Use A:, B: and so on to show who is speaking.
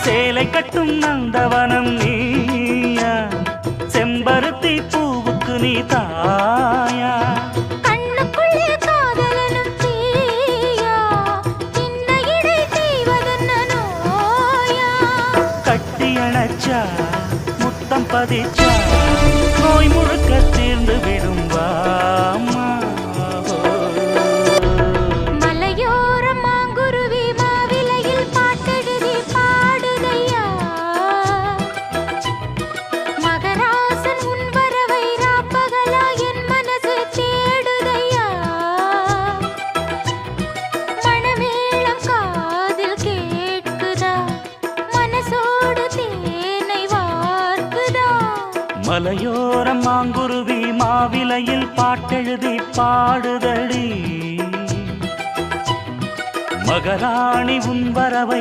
A: சேலை கட்டும் நந்தவனம் நீயா, செம்பருத்தி பூவுக்கு நீ தாயா.
B: கண்ணுக்குள்ளே காதலனும் தீயா, சின்ன இடை செய்வதென்ன நோயா.
A: கட்டி அணைச்சா முத்தம் பதிச்சா நோய் முழுக்க தீர்ந்து விடும் வாமா.
B: மலையோரம் மாங்குருவி மாவிலையில் பாட்டெழுதி பாடுதையா, மகராசன் உன் வரவை ராப்பகலா என் மனசு தேடுதையா. மணமேளம் காதில் கேட்குதா, மனசோடு தேனை வார்க்குதா.
A: மலையோரம் மாங்குருவி மாவிலையில் பாட்டெழுதி பாடுதடி, மகராணி உன் வரவை